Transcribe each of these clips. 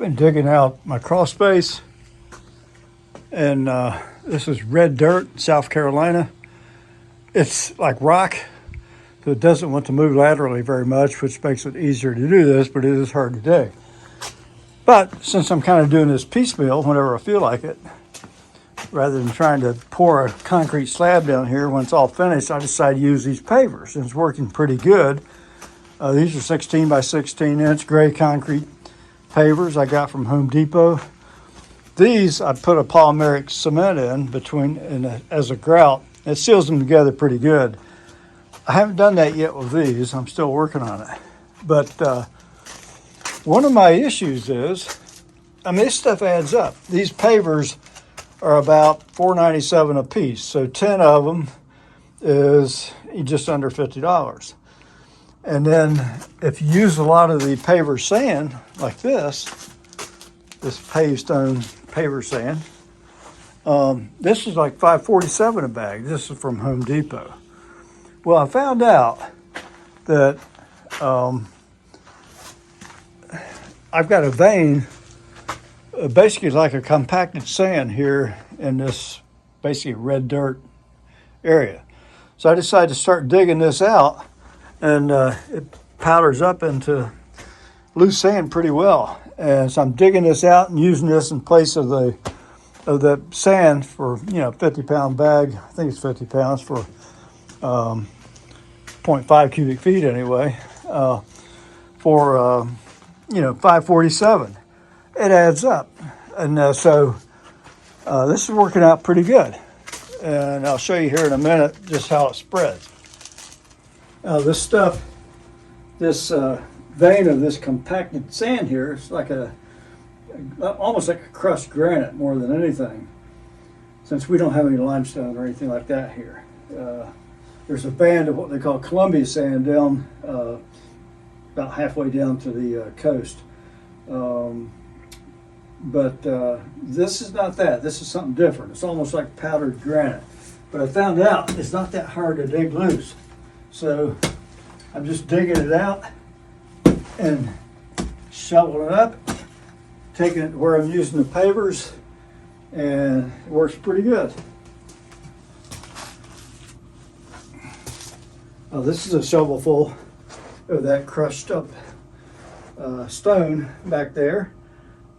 been digging out my crawl space, and this is red dirt, South Carolina. It's like rock, so it doesn't want to move laterally very much, which makes it easier to do this, but it is hard to dig. But since I'm kind of doing this piecemeal whenever I feel like it, rather than trying to pour a concrete slab down here when it's all finished, I decided to use these pavers, and it's working pretty good. These are 16 by 16 inch gray concrete pavers I got from Home Depot. These I put a polymeric cement in between as a grout. It seals them together pretty good. I haven't done that yet with these. I'm still working on it. But one of my issues is, this stuff adds up. These pavers are about $4.97 a piece. So 10 of them is just under $50. And then if you use a lot of the paver sand like this paved stone paver sand, this is like $5.47 a bag. This is from Home Depot. Well, I found out that I've got a vein, basically like a compacted sand here in this basically red dirt area. So I decided to start digging this out, and it powders up into loose sand pretty well. And so I'm digging this out and using this in place of the sand for 50-pound bag. I think it's 50 pounds for 0.5 cubic feet anyway. For $5.47. It adds up, and so this is working out pretty good. And I'll show you here in a minute just how it spreads. This stuff, this vein of this compacted sand here, it's like almost like a crushed granite more than anything, since we don't have any limestone or anything like that here. There's a band of what they call Columbia sand down about halfway down to the coast. But this is not that. This is something different. It's almost like powdered granite. But I found out it's not that hard to dig loose. So I'm just digging it out and shoveling it up, taking it where I'm using the pavers, and it works pretty good. This is a shovelful of that crushed up stone back there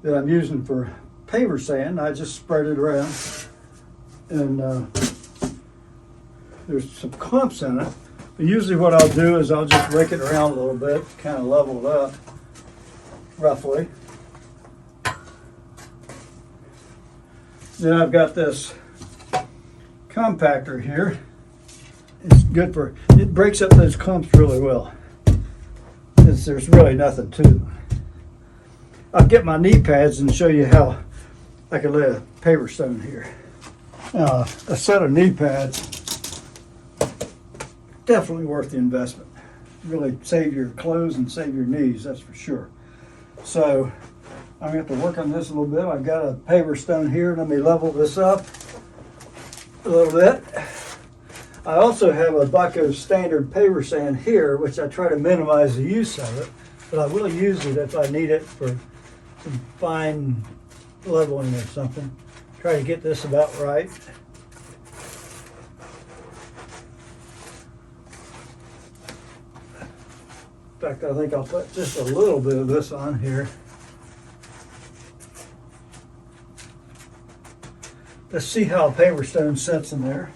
that I'm using for paver sand. I just spread it around, and there's some clumps in it. But usually what I'll do is I'll just rake it around a little bit, kind of level it up roughly. Then I've got this compactor here. It's good it breaks up those clumps really well. There's really nothing to them. I'll get my knee pads and show you how I can lay a paver stone here. Now, a set of knee pads, definitely worth the investment. Really save your clothes and save your knees, that's for sure. So I'm going to have to work on this a little bit. I've got a paver stone here. Let me level this up a little bit. I also have a bucket of standard paver sand here, which I try to minimize the use of it, but I will use it if I need it for some fine leveling or something. Try to get this about right. In fact, I think I'll put just a little bit of this on here. Let's see how a paver stone sits in there.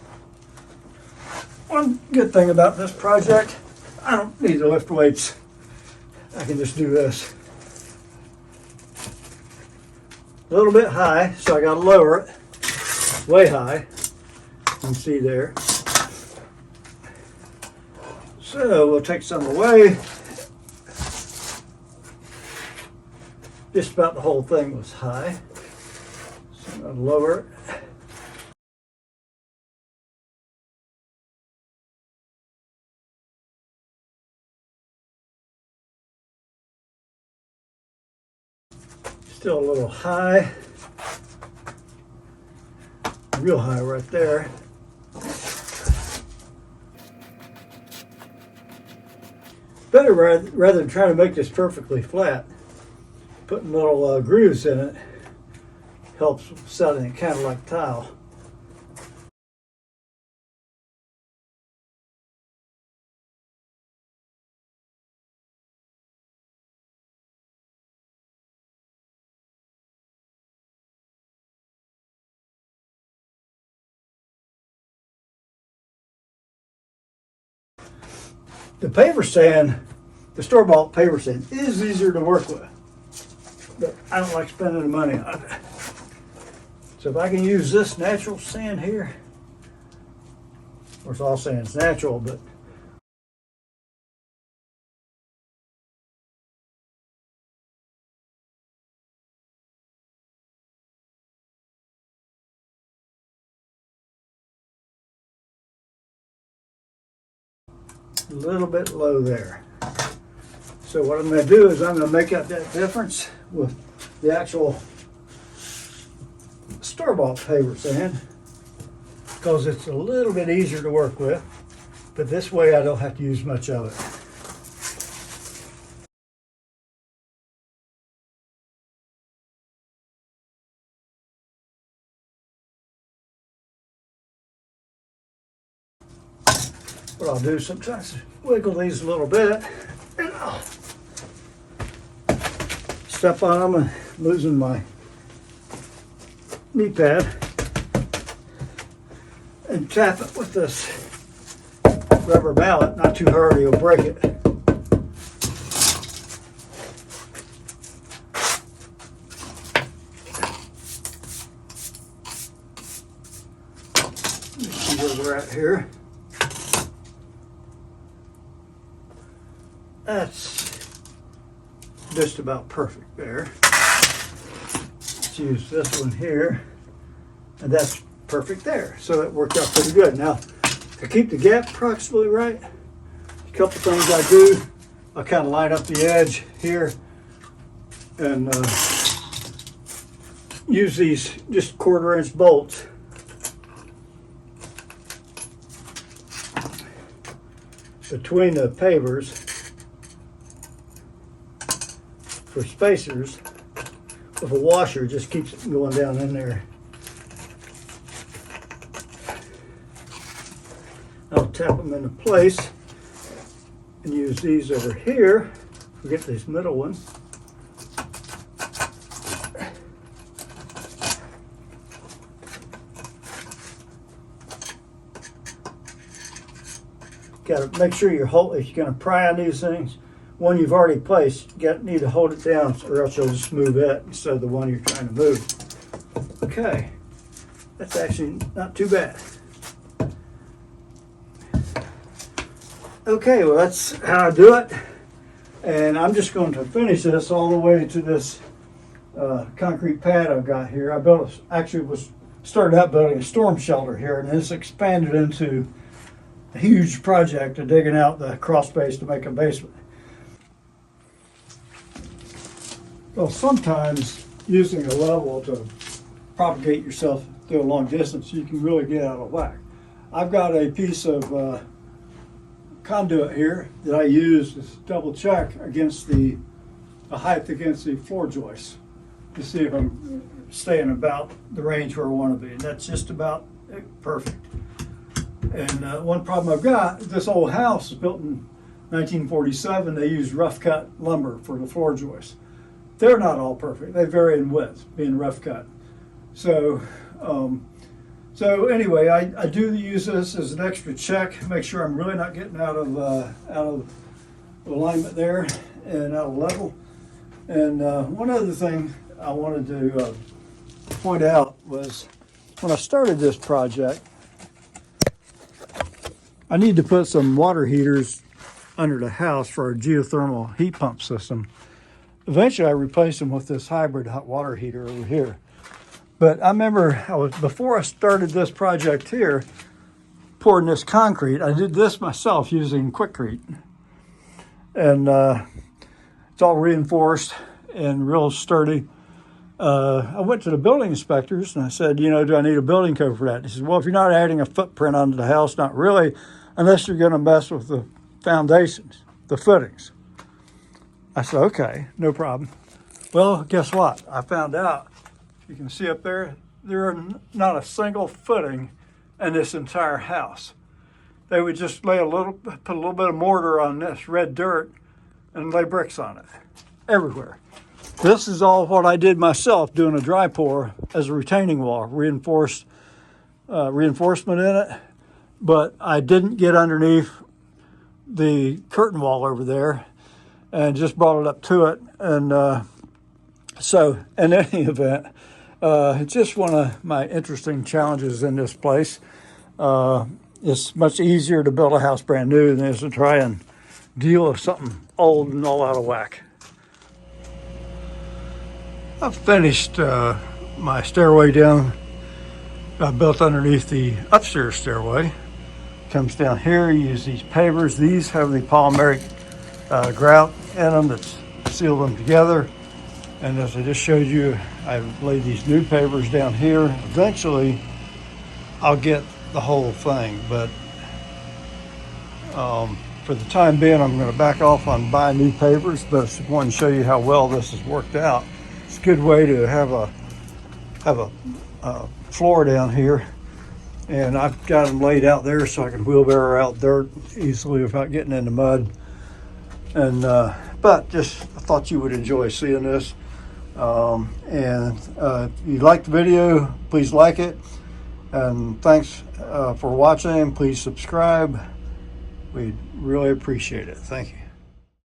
One good thing about this project, I don't need to lift weights. I can just do this. A little bit high, so I got to lower it. Way high. You can see there. So we'll take some away. Just about the whole thing was high. So I'm going to lower it. Still a little high, real high right there. Better rather than try to make this perfectly flat, putting little grooves in it helps setting it kind of like tile. The paver sand, the store-bought paver sand, is easier to work with, but I don't like spending the money on it. So if I can use this natural sand here, of course all sand's natural, but a little bit low there. So what I'm going to do is I'm going to make up that difference with the actual store-bought paver sand, because it's a little bit easier to work with, but this way I don't have to use much of it. What I'll do sometimes is wiggle these a little bit, and I'll step on them and losing my knee pad, and tap it with this rubber mallet, not too hard, you'll break it. Let's see where we're at here. That's just about perfect there. Let's use this one here, and that's perfect there. So it worked out pretty good. Now, to keep the gap approximately right, a couple things I do, I kind of line up the edge here and use these just 1/4 inch bolts. Between the pavers for spacers, with a washer, just keeps it going down in there. I'll tap them into place and use these over here. Forget this middle one. Got to make sure you're if you're going to pry on these things, one you've already placed, you need to hold it down, or else you'll just move it instead of the one you're trying to move. Okay, that's actually not too bad. Okay, well that's how I do it, and I'm just going to finish this all the way to this concrete pad I've got here. I started out building a storm shelter here, and this expanded into a huge project of digging out the crawl space to make a basement. Well, sometimes using a level to propagate yourself through a long distance, you can really get out of whack. I've got a piece of conduit here that I use to double check against the height against the floor joists to see if I'm staying about the range where I want to be. And that's just about perfect. And one problem I've got, this old house was built in 1947. They used rough cut lumber for the floor joists. They're not all perfect. They vary in width, being rough cut. So anyway, I do use this as an extra check, make sure I'm really not getting out of alignment there and out of level. And one other thing I wanted to point out was when I started this project, I need to put some water heaters under the house for a geothermal heat pump system. Eventually I replaced them with this hybrid hot water heater over here. But I remember before I started this project here, pouring this concrete, I did this myself using Quikrete. And it's all reinforced and real sturdy. I went to the building inspectors and I said, do I need a building code for that? He said, well, if you're not adding a footprint onto the house, not really, unless you're going to mess with the foundations, the footings. I said, okay, no problem. Well, guess what? I found out, you can see up there, there are not a single footing in this entire house. They would just put a little bit of mortar on this red dirt and lay bricks on it everywhere. This is all what I did myself, doing a dry pour as a retaining wall, reinforcement in it, but I didn't get underneath the curtain wall over there and just brought it up to it. And so in any event, it's just one of my interesting challenges in this place. It's much easier to build a house brand new than it is to try and deal with something old and all out of whack. I've finished my stairway down. I built underneath the upstairs stairway. Comes down here, you use these pavers. These have the polymeric grout in them that's sealed them together. And as I just showed you, I've laid these new pavers down here. Eventually, I'll get the whole thing, but for the time being, I'm going to back off on buying new pavers, but I just wanted to show you how well this has worked out. It's a good way to have a floor down here, and I've got them laid out there so I can wheelbarrow out dirt easily without getting in the mud. And but just I thought you would enjoy seeing this. If you liked the video, please like it. And thanks for watching. Please subscribe. We'd really appreciate it. Thank you.